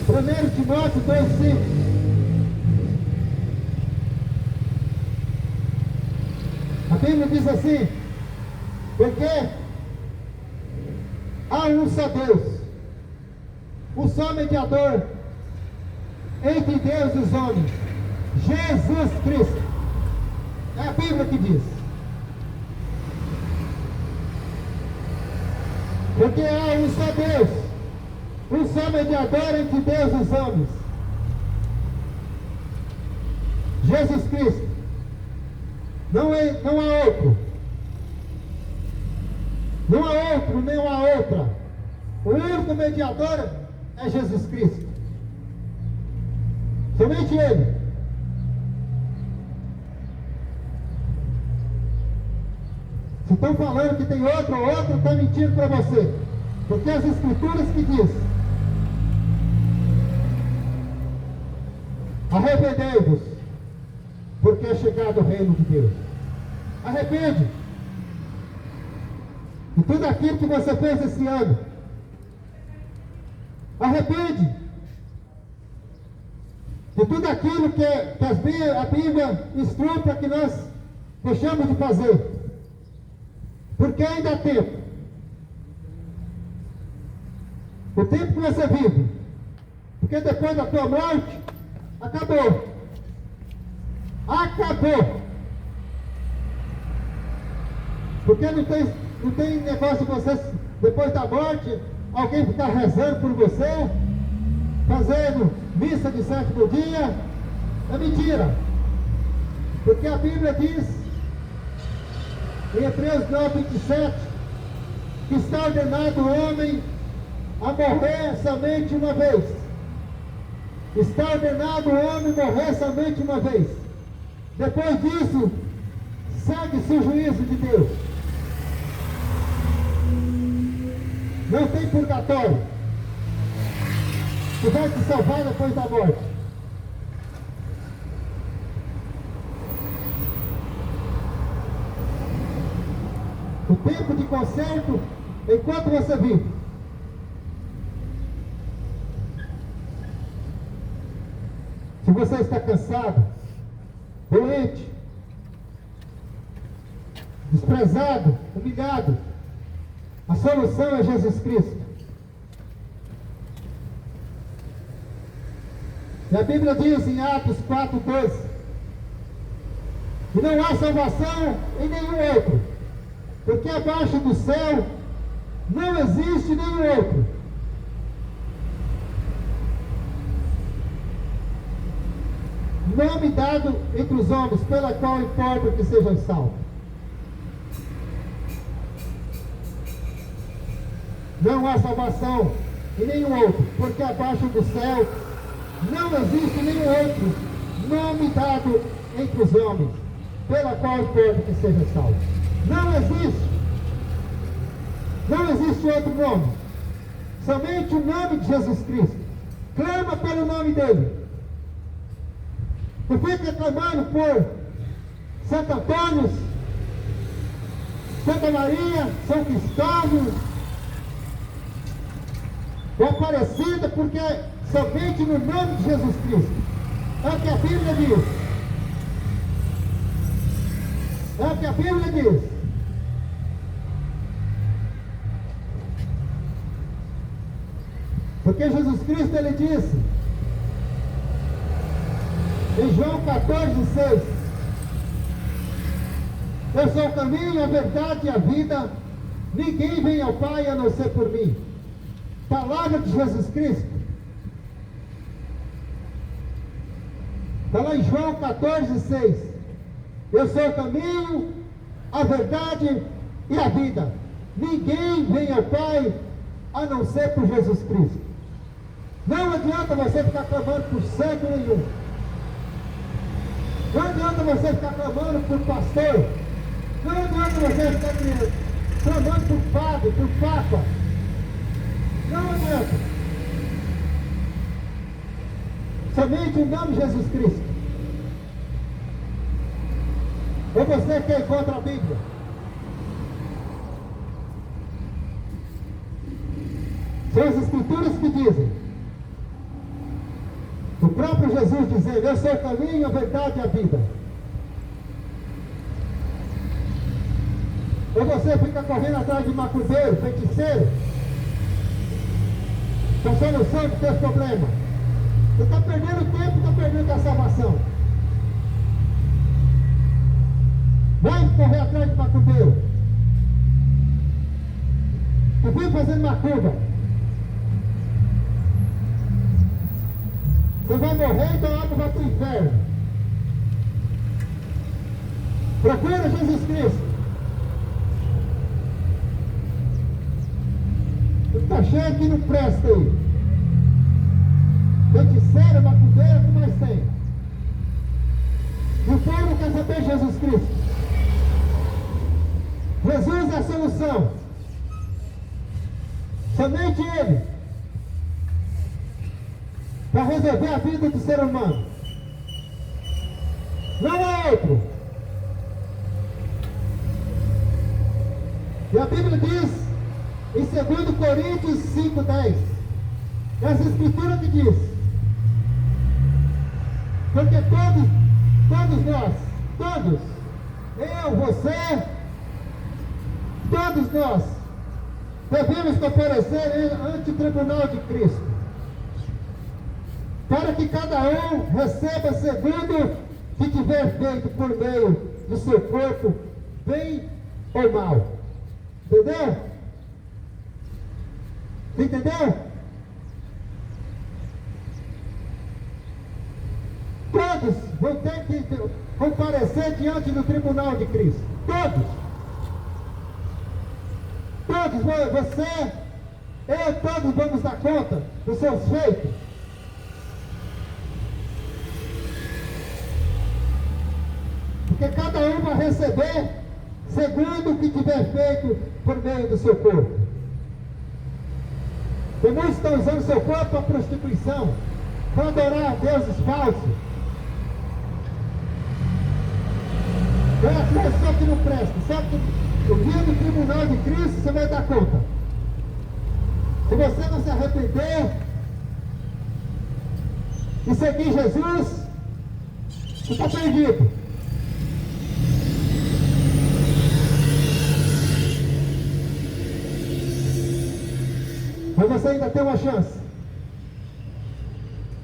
1 Timóteo 2,5, a Bíblia diz assim, porque há um só Deus, um só mediador entre Deus e os homens, Jesus Cristo. É a Bíblia que diz. Porque há um só Deus, um só mediador entre Deus e os homens, Jesus Cristo. Não há outro. Não há outro, nem há outra. O único mediador é Jesus Cristo. Somente Ele. Se estão falando que tem outro ou outro, está mentindo para você. Porque as Escrituras que diz: arrependei-vos, porque é chegado o reino de Deus. Arrepende de tudo aquilo que você fez esse ano. Arrepende de tudo aquilo que a Bíblia instrui para que nós deixamos de fazer. Porque ainda há tempo. O tempo que você vive. Porque depois da tua morte, acabou. Acabou. Porque não tem negócio de você, depois da morte, alguém ficar rezando por você, fazendo missa de sétimo dia. É mentira. Porque a Bíblia diz, em Hebreus 9:27, que está ordenado o homem a morrer somente uma vez. Está ordenado o homem morrer somente uma vez. Depois disso, segue-se o juízo de Deus. Não tem purgatório que vai te salvar depois da morte. O tempo de conserto enquanto você vive. Se você está cansado, doente, desprezado, humilhado, a solução é Jesus Cristo. E a Bíblia diz em Atos 4:12 que não há salvação em nenhum outro, porque abaixo do céu não existe nenhum outro. Nome dado entre os homens, pela qual importa que sejam salvos. Não há salvação em nenhum outro, porque abaixo do céu não existe nenhum outro nome dado entre os homens, pela qual importa que seja salvo. Não existe. Não existe outro nome. Somente o nome de Jesus Cristo. Clama pelo nome dele. Não fica clamando por Santo Antônio, Santa Maria, São Cristóvão, ou Aparecida, porque somente no nome de Jesus Cristo. É o que a Bíblia diz. É o que a Bíblia diz. Porque Jesus Cristo, ele disse em João 14:6: eu sou o caminho, a verdade e a vida, ninguém vem ao Pai a não ser por mim. Palavra de Jesus Cristo. Está lá em João 14:6: eu sou o caminho, a verdade e a vida, ninguém vem ao Pai a não ser por Jesus Cristo. Não adianta você ficar clamando por santo nenhum. Não adianta você ficar clamando por pastor. Não adianta você ficar clamando por padre, por papa. Não adianta. Somente o nome de Jesus Cristo. Ou você quer ir contra a Bíblia? São as Escrituras que dizem. O próprio Jesus dizendo: eu sou o caminho, a verdade e a vida. Ou você fica correndo atrás de macumbeiro, feiticeiro, com solução dos seus problemas. Você está perdendo tempo, está perdendo a salvação. Vai correr atrás de macumbeiro, que vem fazendo macumba. Você vai morrer, então a alma vai para o inferno. Procura Jesus Cristo. Está cheio que não presta aí. Feiticeira, macumbeira, o que mais tem? E o povo quer saber Jesus Cristo. Jesus é a solução. Somente Ele. Para resolver a vida do ser humano. Não há outro. E a Bíblia diz em 2 Coríntios 5:10, essa escritura que diz: porque todos nós, eu, você, todos nós devemos comparecer ante o tribunal de Cristo, para que cada um receba segundo o que tiver feito por meio do seu corpo, bem ou mal. Entendeu? Entendeu? Todos vão ter que comparecer diante do tribunal de Cristo. Todos. Todos, você, eu, todos vamos dar conta dos seus feitos. porque cada um vai receber segundo o que tiver feito por meio do seu corpo. Porque muitos estão usando o seu corpo para prostituição, para adorar deuses falsos. Vai atrás só que não presta, só que o dia do tribunal de Cristo você vai dar conta. Se você não se arrepender e seguir Jesus, você está perdido. Mas você ainda tem uma chance.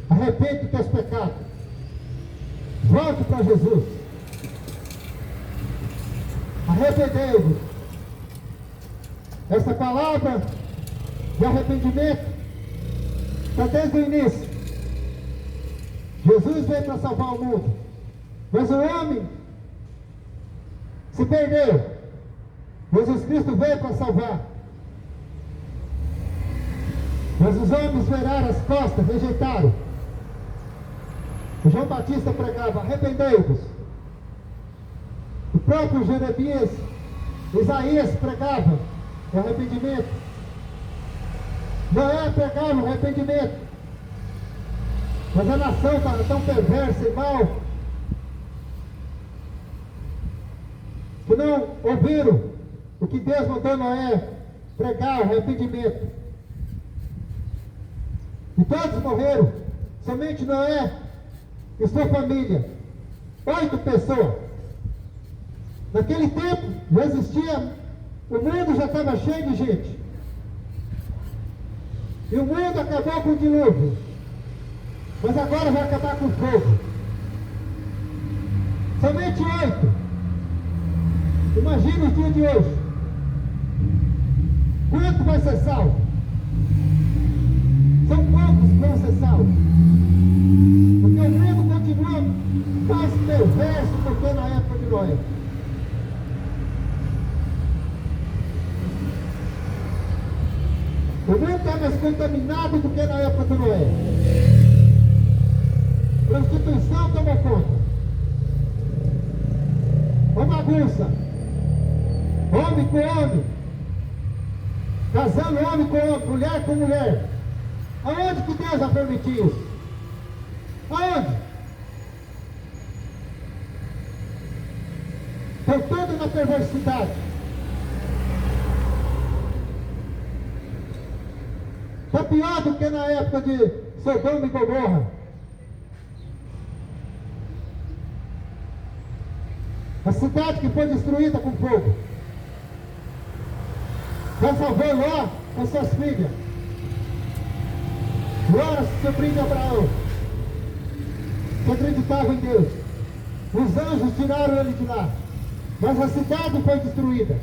Arrepende dos teus pecados. Volte para Jesus. Arrependei-vos. Essa palavra de arrependimento está desde o início. Jesus veio para salvar o mundo, mas o homem se perdeu. Jesus Cristo veio para salvar, mas os homens viraram as costas, rejeitaram. O João Batista pregava: arrependei-vos. O próprio Jeremias, Isaías pregava o arrependimento. Noé pregava o arrependimento. Mas a nação estava tão perversa e mal que não ouviram o que Deus mandou Noé pregar, o arrependimento. E todos morreram. Somente Noé e sua família. 8 pessoas. Naquele tempo já existia, o mundo já estava cheio de gente. E o mundo acabou com o dilúvio. Mas agora vai acabar com o fogo. Somente 8. Imagina os dias de hoje. Quanto vai ser salvo? São poucos que vão ser salvos. Porque o mundo continua mais perverso do que na época de Noé. O mundo está mais contaminado do que na época de Noé. Prostituição toma conta. Uma bagunça. Homem com homem. Casando homem com homem, mulher com mulher. Aonde que Deus vai permitir isso? Aonde? Estão todos na perversidade. Está pior do que na época de Sodoma e Gomorra. A cidade que foi destruída com fogo. Já salvou Ló com suas filhas. Ló, sobrinho de Abraão, que acreditava em Deus. Os anjos tiraram ele de lá. Mas a cidade foi destruída.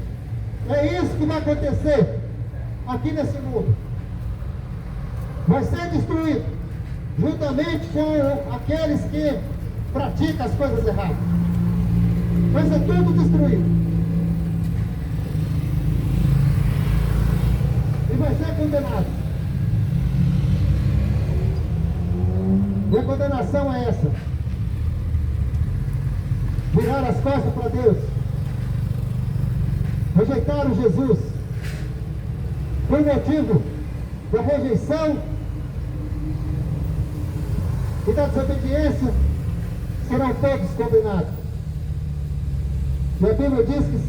É isso que vai acontecer aqui nesse mundo. Vai ser destruído, juntamente com aqueles que praticam as coisas erradas. Vai ser tudo destruído. E vai ser condenado. E a condenação é essa: virar as costas para Deus, rejeitaram Jesus. Por motivo da rejeição e da desobediência, serão todos condenados. E a Bíblia diz que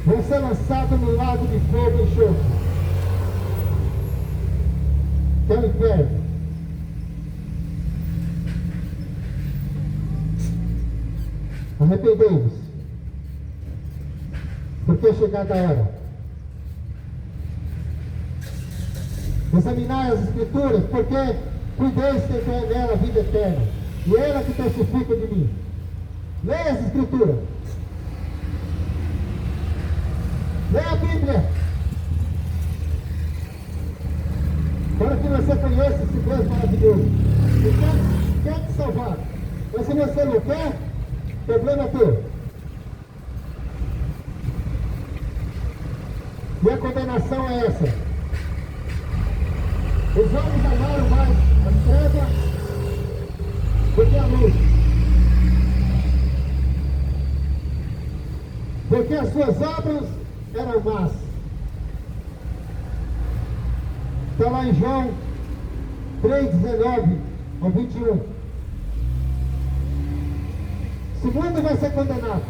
vão ser lançados no lago de fogo e enxofre, que é o inferno. Arrependei-vos, porque é chegada a hora. Examinai as Escrituras, porque cuideis que tem nela a vida eterna, e ela que testifica de mim. Leia as Escrituras. Leia a Bíblia, para que você conheça esse Deus maravilhoso. E quer te salvar. Mas se você não quer, problema é teu. E a condenação é essa: os homens amaram mais as trevas do que a luz, porque as suas obras eram más. Está lá em João 3:19 ao 21. Esse mundo vai ser condenado.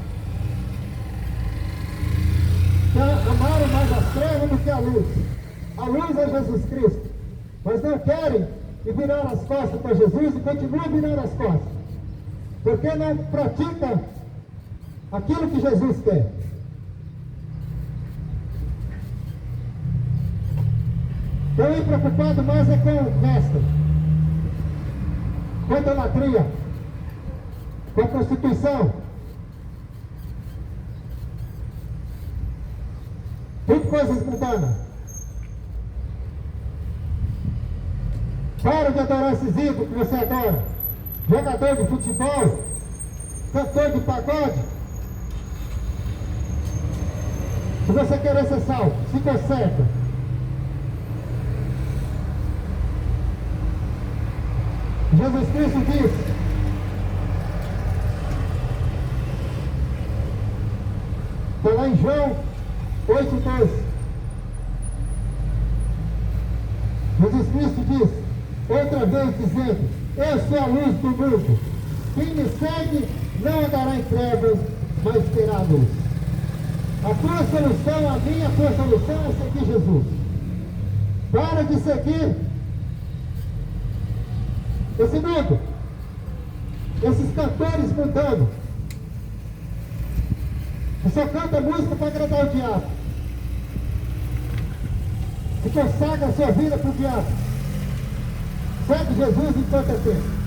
Amaram mais as trevas do que a luz. A luz é Jesus Cristo. Mas não querem e virar as costas para Jesus e continuam virando as costas. Porque não pratica aquilo que Jesus quer. Estão preocupados mais é com o resto. Com a idolatria. Com a prostituição. Tudo coisas mundanas. Para de adorar esses ídolos que você adora. Jogador de futebol, cantor de pagode. Se você querer ser salvo, se conserta. Jesus Cristo disse: está lá em João 8:12. Jesus Cristo disse, outra vez dizendo: eu sou a luz do mundo. Quem me segue não andará em trevas, mas terá a luz. A tua solução, a minha, a tua solução é seguir Jesus. Para de seguir esse mundo, esses cantores mudando, que só canta música para agradar o diabo, que consagra a sua vida para o diabo. Segue Jesus enquanto é tempo.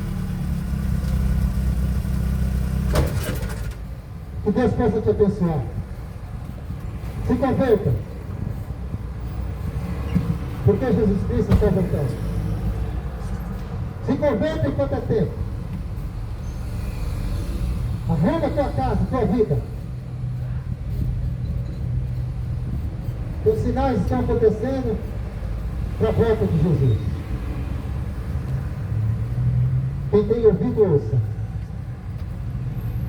Que Deus possa te abençoar. Se converta, porque Jesus Cristo está voltando. Se converta enquanto é tempo. Arruma a tua casa, a tua vida. Os sinais estão acontecendo para a volta de Jesus. Quem tem ouvido, ouça.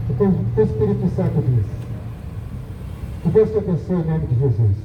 O Espírito Santo diz. Que Deus te abençoe em nome de Jesus.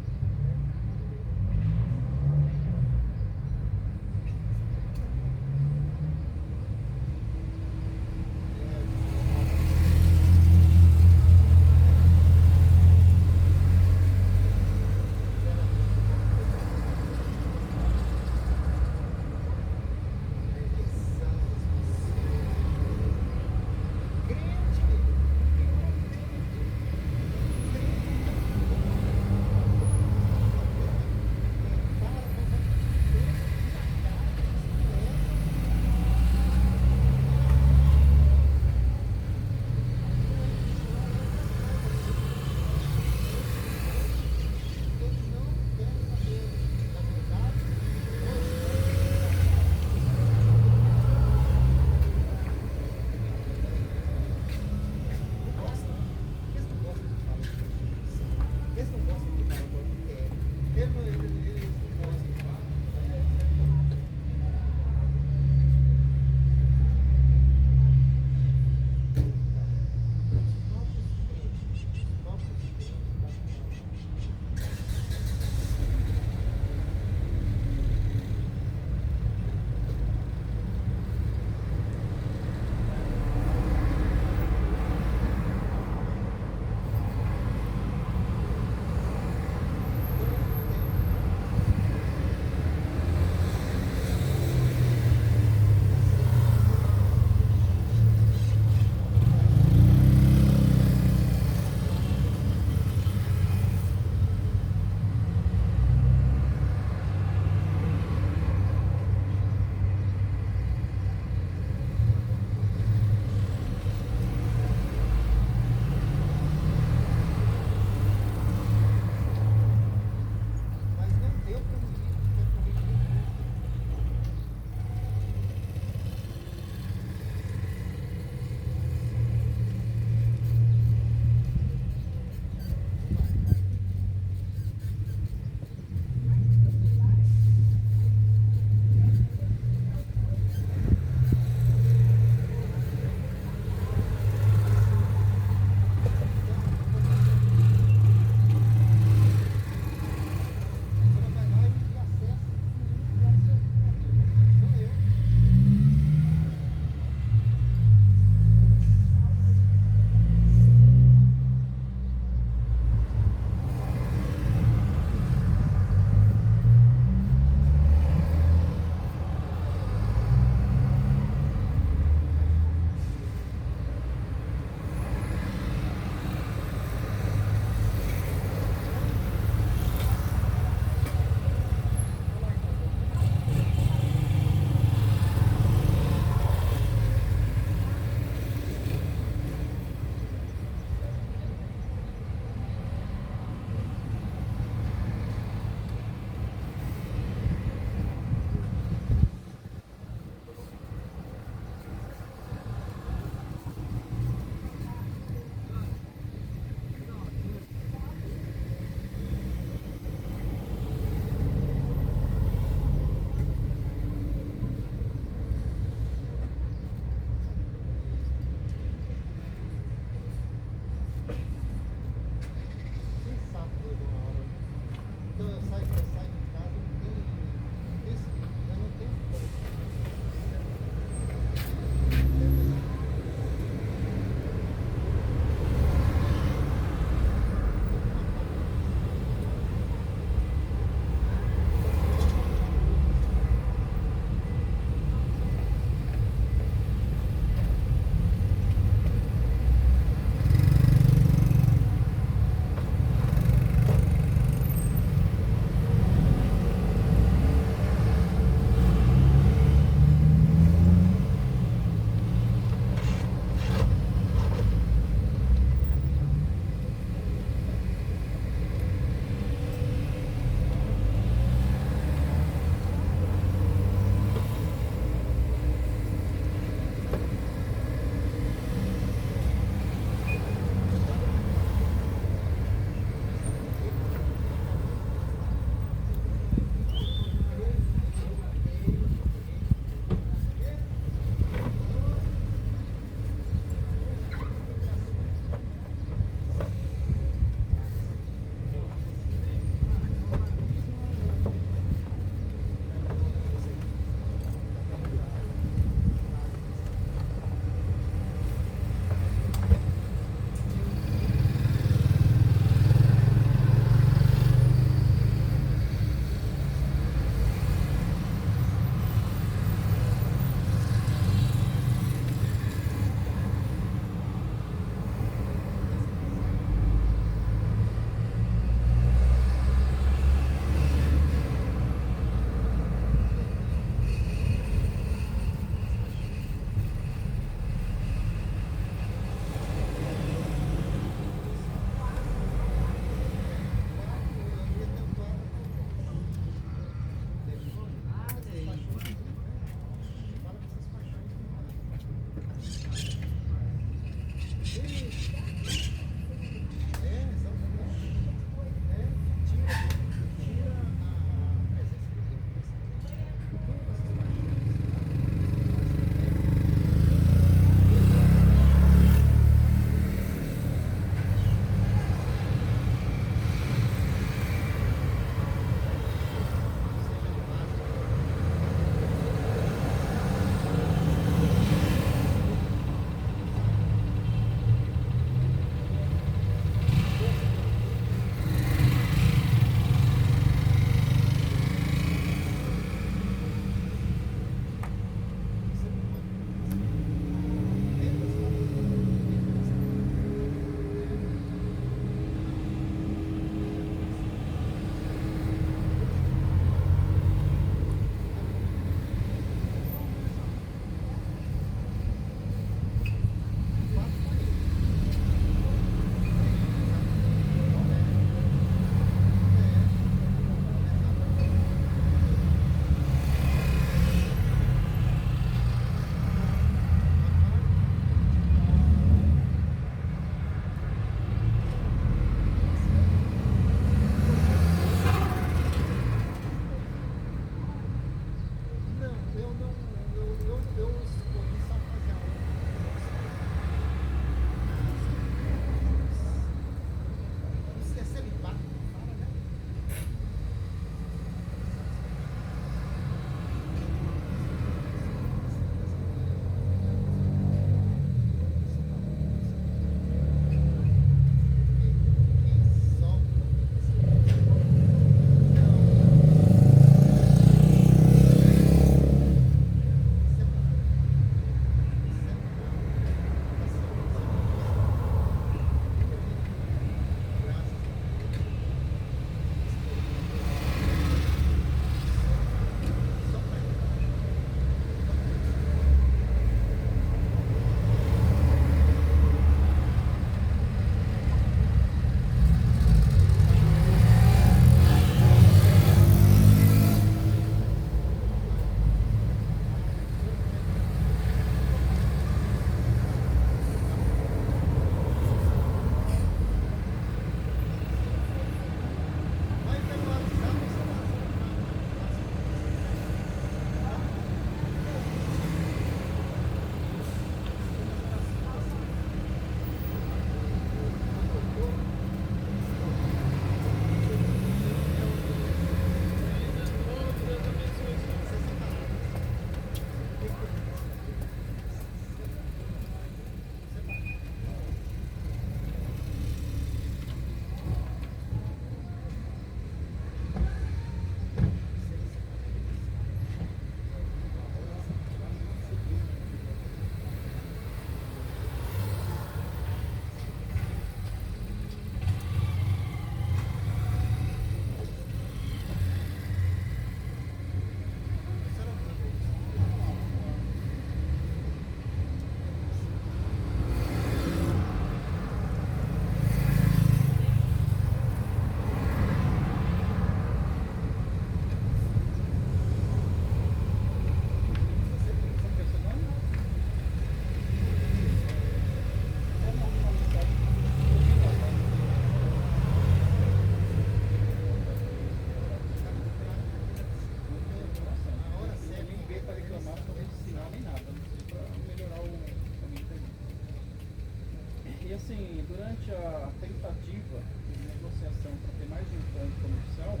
E assim, durante a tentativa de negociação para ter mais de um ponto comercial,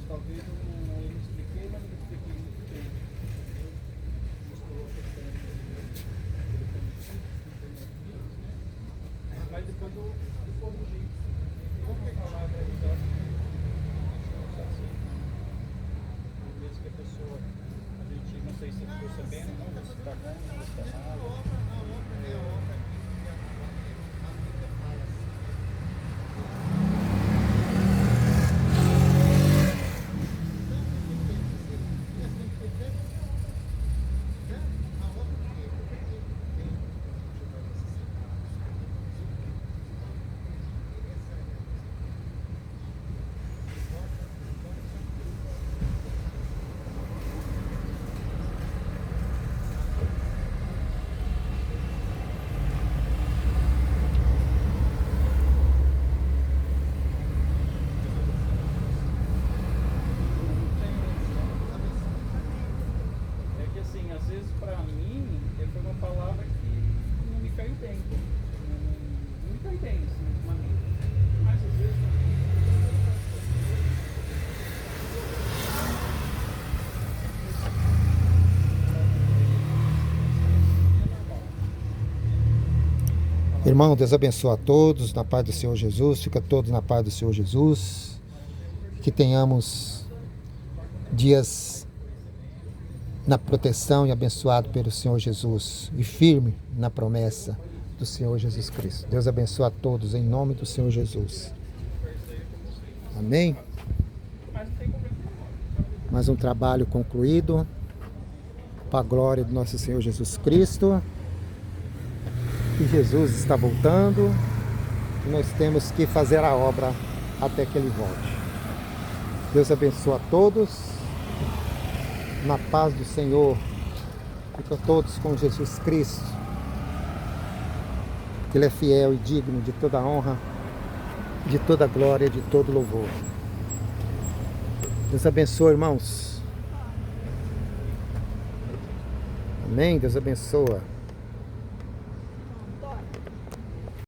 talvez eu não me expliquei, mas não me expliquei muito bem. Entendeu? Misturou a questão do mas depois eu corrigi. Como que a palavra é exata? Mesmo que a pessoa, a gente não sei se ficou sabendo, não, você está bom, você está mal. Às vezes para mim foi uma palavra que não me caiu bem. Não me caiu bem, assim, ultimamente. Mas às vezes Irmão, Deus abençoe a todos na paz do Senhor Jesus. Fica todos na paz do Senhor Jesus. Que tenhamos dias na proteção e abençoado pelo Senhor Jesus e firme na promessa do Senhor Jesus Cristo. Deus abençoe a todos em nome do Senhor Jesus. Amém? Mais um trabalho concluído para a glória do nosso Senhor Jesus Cristo. E Jesus está voltando e nós temos que fazer a obra até que Ele volte. Deus abençoe a todos. Na paz do Senhor, fica todos com Jesus Cristo, que Ele é fiel e digno de toda honra, de toda glória, de todo louvor. Deus abençoe, irmãos. Amém? Deus abençoa.